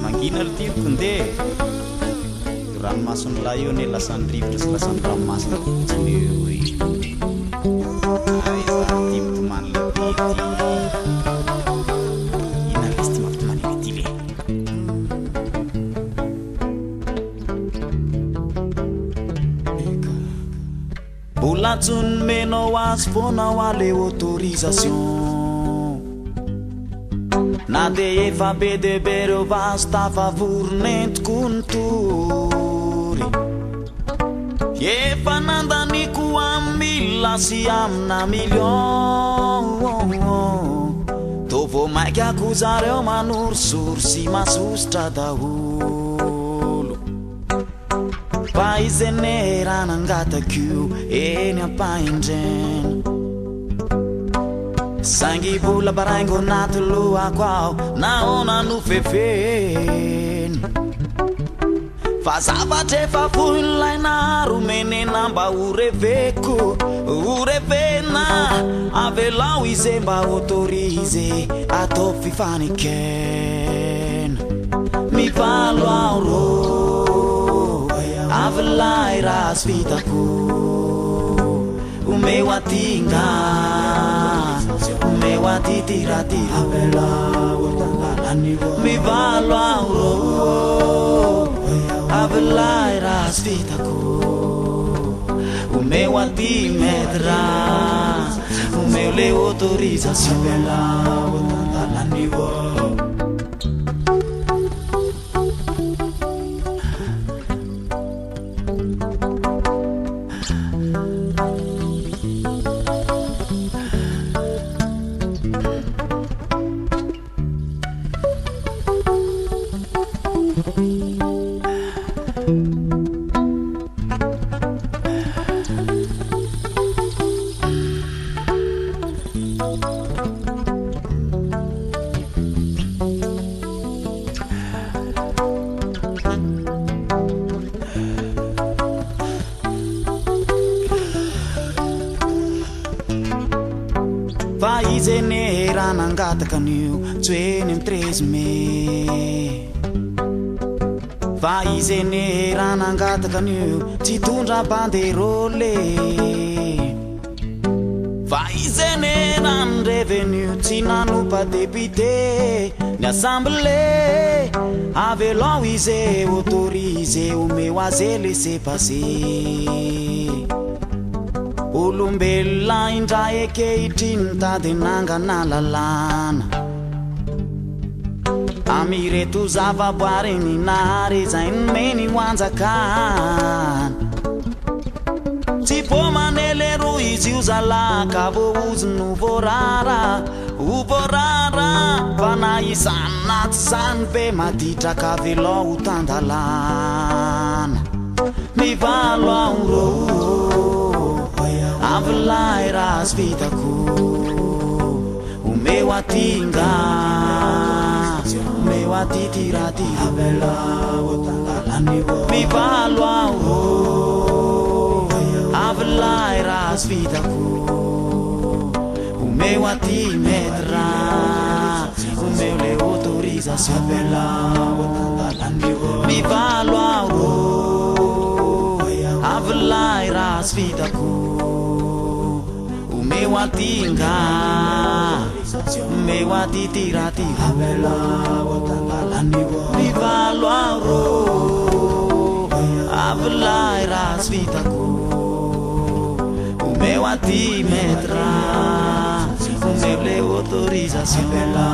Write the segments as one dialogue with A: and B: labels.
A: Mangina tiriko ndeha ranomasina laha eo ne lasany rivotra sy lasany ranomasina tsy hoe timtomany lehibe ina lesy ty mampitomany iny ty le mbola tsonymenao azy foanao ale autorisation na de efa be debe reo vazo tafavoronentiko ny tory efa nandaniko amin'ny mila sy amina million to vo maiky ako zareo manorosory sy masositra daholo fa izy ne raha nangatakio eny ampaindrena sangy vola baraingo anaty lohako ao naona no fefeny fa zavatra efa foin'ilay naromenena mba urevena avelao izy mba autorize atao fifanikena mivalo ao ro avelay rasy vitako umeu atinga umeu atitirati avela mi valo auro avela iras vitako umeu atimetra umeu le autorización avela nivo fa izy ne raha nangataka an'io tsoeny amin'ny 13 mai fa izy ne raha nangataka an'io tsy tondra banderole fa izy ne raha ny revenu tsy nanompa député ny assemblée avelao izy autorisé omeo aze laisser passer olombelona indray ekehitriny tady nangana lalàna amireto zavaboary ninary zay nomeny ho anjakana tsy fô manele ro izy io zalaka vo ozy no voarara ho voarara fa na isany na tsy zany be maditraka velao ho tandalàna mivalo ao ro avelay ras vitako umeu atinga umeu atitirati avela mi valo ao avelay ras vitako umeu atimetra umeu le autorización avela mi valo ao avelay ras vitako meu atinga meu atitirati avela mi valo auro avelay ras vitako meu atimetra meu le autorización avela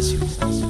A: azy io